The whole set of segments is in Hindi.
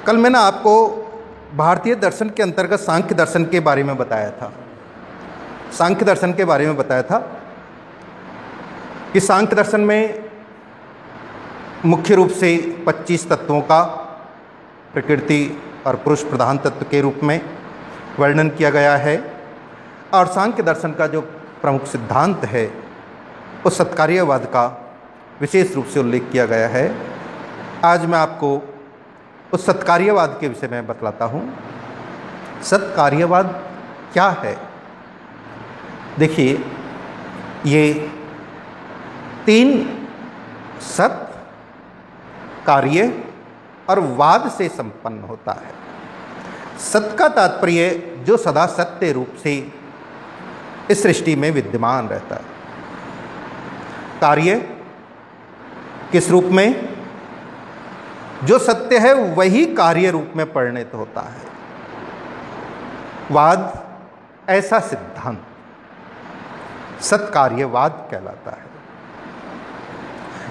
कल मैंने आपको भारतीय दर्शन के अंतर्गत सांख्य दर्शन के बारे में बताया था। सांख्य दर्शन के बारे में बताया था कि सांख्य दर्शन में मुख्य रूप से 25 तत्वों का प्रकृति और पुरुष प्रधान तत्व के रूप में वर्णन किया गया है, और सांख्य दर्शन का जो प्रमुख सिद्धांत है उस सत्कार्यवाद का विशेष रूप से उल्लेख किया गया है। आज मैं आपको उस सत्कार्यवाद के विषय में बतलाता हूँ। सत्कार्यवाद क्या है? देखिए, ये 3 सत, कार्य और वाद से संपन्न होता है। सत का तात्पर्य जो सदा सत्य रूप से इस सृष्टि में विद्यमान रहता है। कार्य किस रूप में? जो सत्य है वही कार्य रूप में परिणत होता है। वाद ऐसा सिद्धांत सत्कार्यवाद कहलाता है।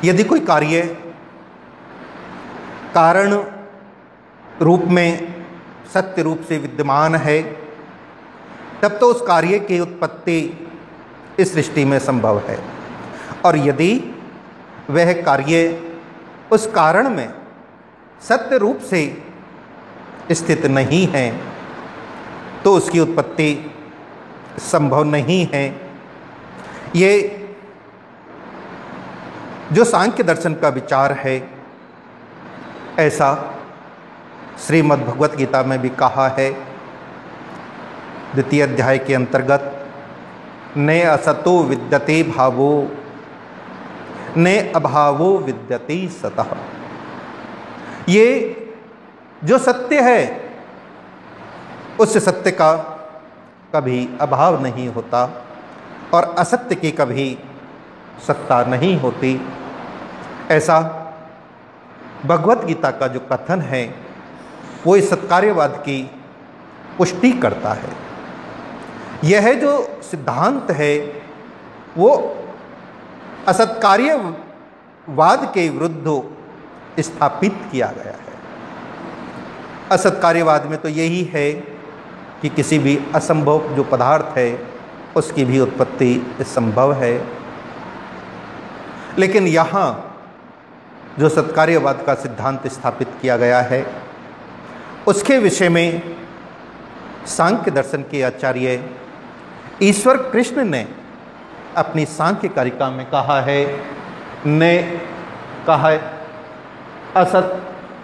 यदि कोई कार्य कारण रूप में सत्य रूप से विद्यमान है, तब तो उस कार्य की उत्पत्ति इस सृष्टि में संभव है, और यदि वह कार्य उस कारण में सत्य रूप से स्थित नहीं है तो उसकी उत्पत्ति संभव नहीं है। ये जो सांख्य दर्शन का विचार है, ऐसा श्रीमद् भगवत गीता में भी कहा है। 2 अध्याय के अंतर्गत ने असतो विद्यते भावो ने अभावो विद्यते सतः। ये जो सत्य है उस सत्य का कभी अभाव नहीं होता और असत्य की कभी सत्ता नहीं होती। ऐसा भगवत गीता का जो कथन है वो इस सत्कार्यवाद की पुष्टि करता है। यह जो सिद्धांत है वो असत्कार्यवाद के विरुद्ध स्थापित किया गया है। असत्कार्यवाद में तो यही है कि किसी भी असंभव जो पदार्थ है उसकी भी उत्पत्ति संभव है। लेकिन यहाँ जो सत्कार्यवाद का सिद्धांत स्थापित किया गया है उसके विषय में सांख्य दर्शन के आचार्य ईश्वर कृष्ण ने अपनी सांख्य कारिका में कहा है, ने कहा है, असत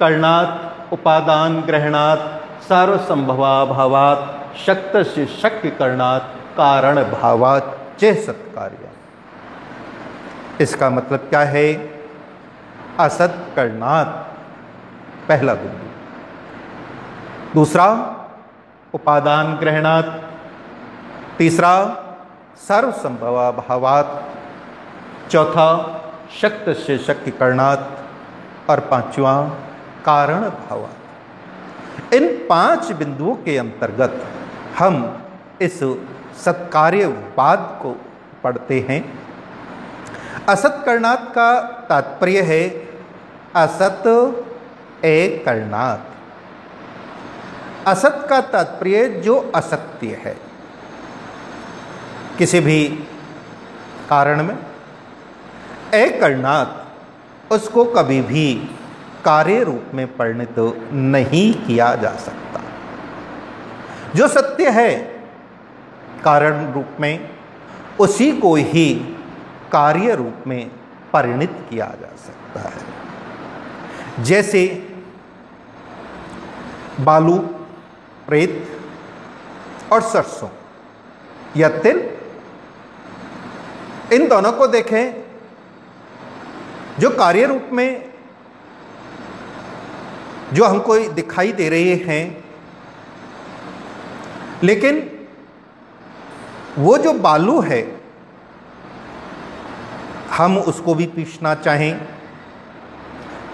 करणात् उपादान ग्रहणात् सर्वसंभवाभावात् शक्त से शक्य करणात् कारण भावात् च सत्कार्य। इसका मतलब क्या है? असत करणात् पहला बिंदु, दूसरा उपादान ग्रहणात्, तीसरा सर्वसंभवाभावात्, चौथा शक्त से शक्य करणात्, और 5वां कारण भावात्। इन 5 बिंदुओं के अंतर्गत हम इस सत्कार्यवाद को पढ़ते हैं। असत करणात् का तात्पर्य है असत ए करणात्। असत का तात्पर्य जो असत्य है किसी भी कारण में, ए करणात् उसको कभी भी कार्य रूप में परिणत नहीं किया जा सकता। जो सत्य है कारण रूप में उसी को ही कार्य रूप में परिणत किया जा सकता है। जैसे बालू, रेत और सरसों या तिल, इन दोनों को देखें, जो कार्य रूप में जो हमको दिखाई दे रहे हैं, लेकिन वो जो बालू है हम उसको भी पीसना चाहें,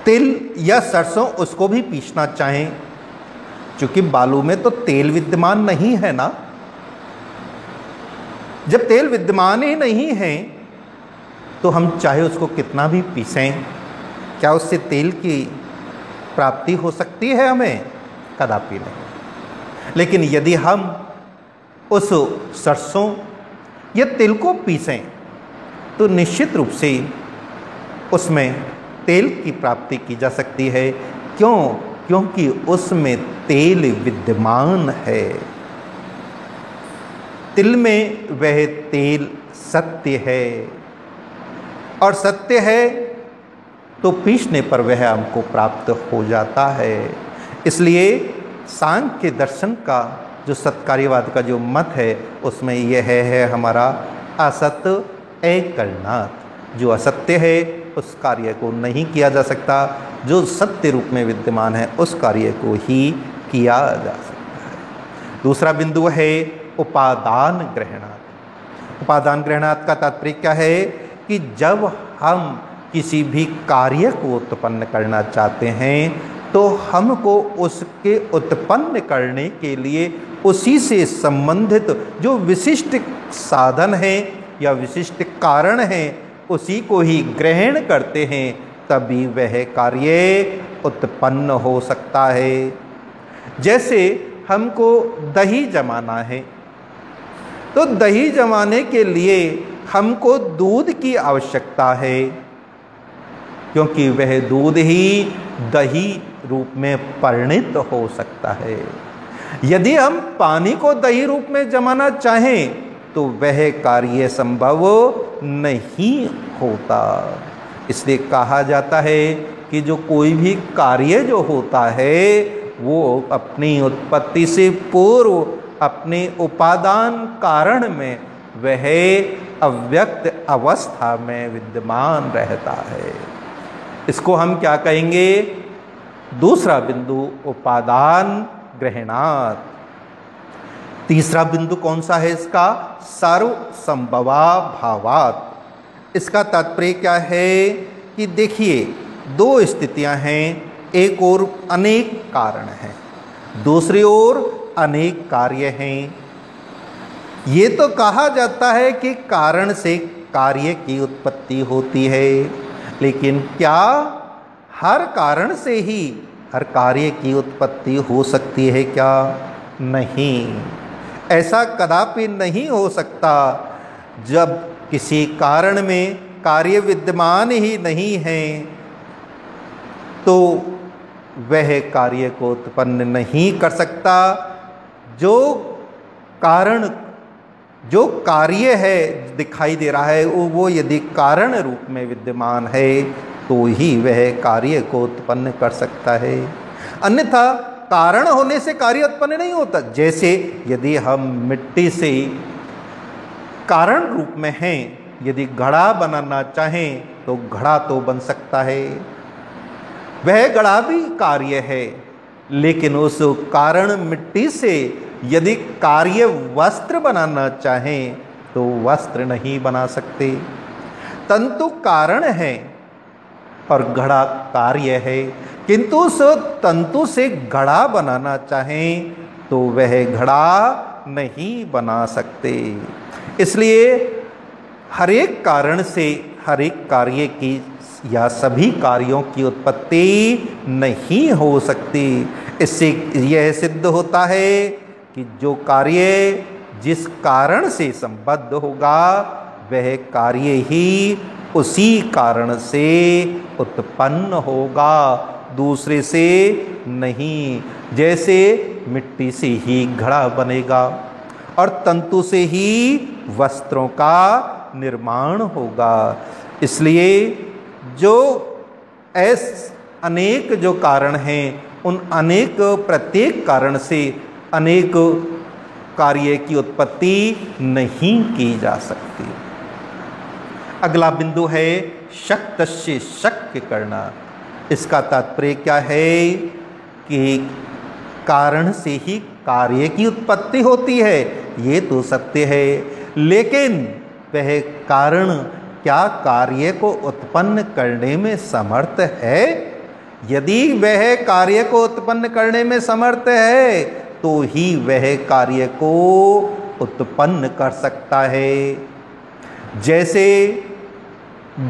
तिल या सरसों उसको भी पीसना चाहें, क्योंकि बालू में तो तेल विद्यमान नहीं है ना। जब तेल विद्यमान ही नहीं है तो हम चाहे उसको कितना भी पीसें, क्या उससे तेल की प्राप्ति हो सकती है हमें? कदापि नहीं। लेकिन यदि हम उस सरसों या तिल को पीसें तो निश्चित रूप से उसमें तेल की प्राप्ति की जा सकती है। क्यों? क्योंकि उसमें तेल विद्यमान है। तिल में वह तेल सत्य है, और सत्य है तो पीसने पर वह हमको प्राप्त हो जाता है। इसलिए सांख्य दर्शन का जो सत्कार्यवाद का जो मत है उसमें यह है हमारा असत अकरणात्। जो असत्य है उस कार्य को नहीं किया जा सकता, जो सत्य रूप में विद्यमान है उस कार्य को ही किया जा सकता है। दूसरा बिंदु है उपादान ग्रहणात्। उपादान ग्रहणात् का तात्पर्य क्या है कि जब हम किसी भी कार्य को उत्पन्न करना चाहते हैं तो हमको उसके उत्पन्न करने के लिए उसी से संबंधित जो विशिष्ट साधन है या विशिष्ट कारण है उसी को ही ग्रहण करते हैं, तभी वह कार्य उत्पन्न हो सकता है। जैसे हमको दही जमाना है तो दही जमाने के लिए हमको दूध की आवश्यकता है, क्योंकि वह दूध ही दही रूप में परिणित हो सकता है। यदि हम पानी को दही रूप में जमाना चाहें तो वह कार्य संभव नहीं होता। इसलिए कहा जाता है कि जो कोई भी कार्य जो होता है वो अपनी उत्पत्ति से पूर्व अपने उपादान कारण में वह अव्यक्त अवस्था में विद्यमान रहता है। इसको हम क्या कहेंगे? दूसरा बिंदु उपादान ग्रहणात्। तीसरा बिंदु कौन सा है इसका? सर्व संभवा भावात्। इसका तात्पर्य क्या है कि देखिए दो स्थितियां हैं, एक ओर अनेक कारण हैं, दूसरी ओर अनेक कार्य हैं। ये तो कहा जाता है कि कारण से कार्य की उत्पत्ति होती है, लेकिन क्या हर कारण से ही हर कार्य की उत्पत्ति हो सकती है क्या? नहीं, ऐसा कदापि नहीं हो सकता। जब किसी कारण में कार्य विद्यमान ही नहीं है तो वह कार्य को उत्पन्न नहीं कर सकता। जो कारण जो कार्य है दिखाई दे रहा है वो यदि कारण रूप में विद्यमान है तो ही वह कार्य को उत्पन्न कर सकता है, अन्यथा कारण होने से कार्य उत्पन्न नहीं होता। जैसे यदि हम मिट्टी से कारण रूप में हैं, यदि घड़ा बनाना चाहें तो घड़ा तो बन सकता है, वह घड़ा भी कार्य है। लेकिन उस कारण मिट्टी से यदि कार्य वस्त्र बनाना चाहें तो वस्त्र नहीं बना सकते। तंतु कारण है और घड़ा कार्य है, किंतु उस तंतु से घड़ा बनाना चाहें तो वह घड़ा नहीं बना सकते। इसलिए हर एक कारण से हर एक कार्य की या सभी कार्यों की उत्पत्ति नहीं हो सकती। इससे यह सिद्ध होता है कि जो कार्य जिस कारण से संबद्ध होगा वह कार्य ही उसी कारण से उत्पन्न होगा, दूसरे से नहीं। जैसे मिट्टी से ही घड़ा बनेगा और तंतु से ही वस्त्रों का निर्माण होगा। इसलिए जो अनेक जो कारण हैं उन अनेक प्रत्येक कारण से अनेक कार्य की उत्पत्ति नहीं की जा सकती। अगला बिंदु है शक्तस्य शक्य करना। इसका तात्पर्य क्या है कि कारण से ही कार्य की उत्पत्ति होती है, ये तो सत्य है, लेकिन वह कारण क्या कार्य को उत्पन्न करने में समर्थ है? यदि वह कार्य को उत्पन्न करने में समर्थ है तो ही वह कार्य को उत्पन्न कर सकता है। जैसे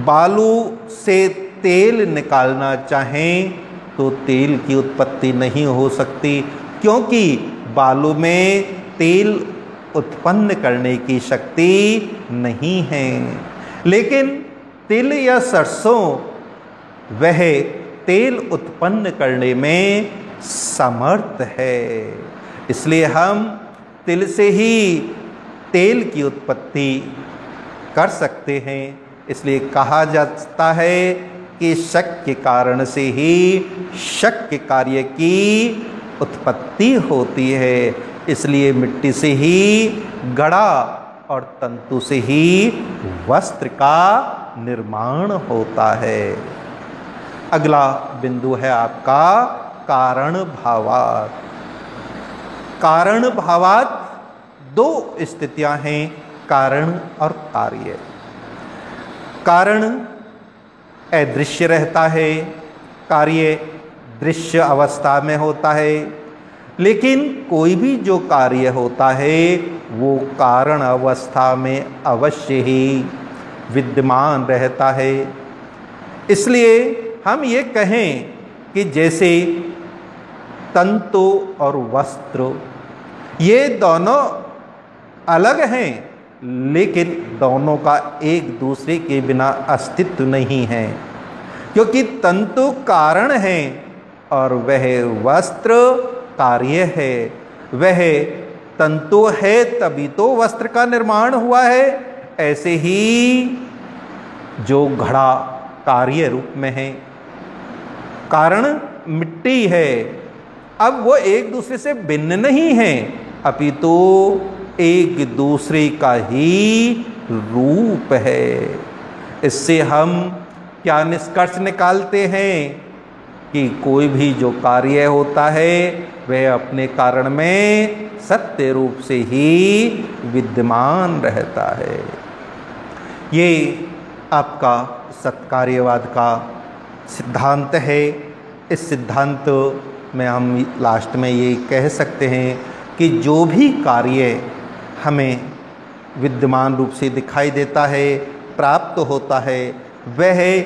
बालू से तेल निकालना चाहें तो तेल की उत्पत्ति नहीं हो सकती, क्योंकि बालू में तेल उत्पन्न करने की शक्ति नहीं है। लेकिन तिल या सरसों वह तेल उत्पन्न करने में समर्थ है, इसलिए हम तिल से ही तेल की उत्पत्ति कर सकते हैं। इसलिए कहा जाता है कि शक के कारण से ही शक्य कार्य की उत्पत्ति होती है। इसलिए मिट्टी से ही घड़ा और तंतु से ही वस्त्र का निर्माण होता है। अगला बिंदु है आपका कारण भावात्। कारण भावात् दो स्थितियां हैं, कारण और कार्य। कारण अदृश्य रहता है, कार्य दृश्य अवस्था में होता है। लेकिन कोई भी जो कार्य होता है वो कारण अवस्था में अवश्य ही विद्यमान रहता है। इसलिए हम ये कहें कि जैसे तंतु और वस्त्र ये दोनों अलग हैं, लेकिन दोनों का एक दूसरे के बिना अस्तित्व नहीं है, क्योंकि तंतु कारण है और वह वस्त्र कार्य है। वह तंतु है तभी तो वस्त्र का निर्माण हुआ है। ऐसे ही जो घड़ा कार्य रूप में है, कारण मिट्टी है, अब वो एक दूसरे से भिन्न नहीं है, अपितु एक दूसरे का ही रूप है। इससे हम क्या निष्कर्ष निकालते हैं कि कोई भी जो कार्य होता है वह अपने कारण में सत्य रूप से ही विद्यमान रहता है। ये आपका सत्कार्यवाद का सिद्धांत है। इस सिद्धांत में हम लास्ट में ये कह सकते हैं कि जो भी कार्य हमें विद्यमान रूप से दिखाई देता है, प्राप्त होता है, वह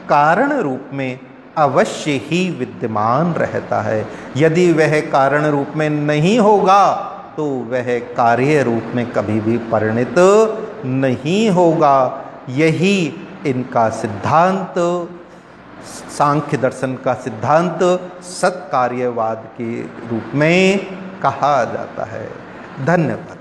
कारण रूप में अवश्य ही विद्यमान रहता है। यदि वह कारण रूप में नहीं होगा तो वह कार्य रूप में कभी भी परिणित नहीं होगा। यही इनका सिद्धांत, सांख्य दर्शन का सिद्धांत सत्कार्यवाद के रूप में कहा जाता है। धन्यवाद।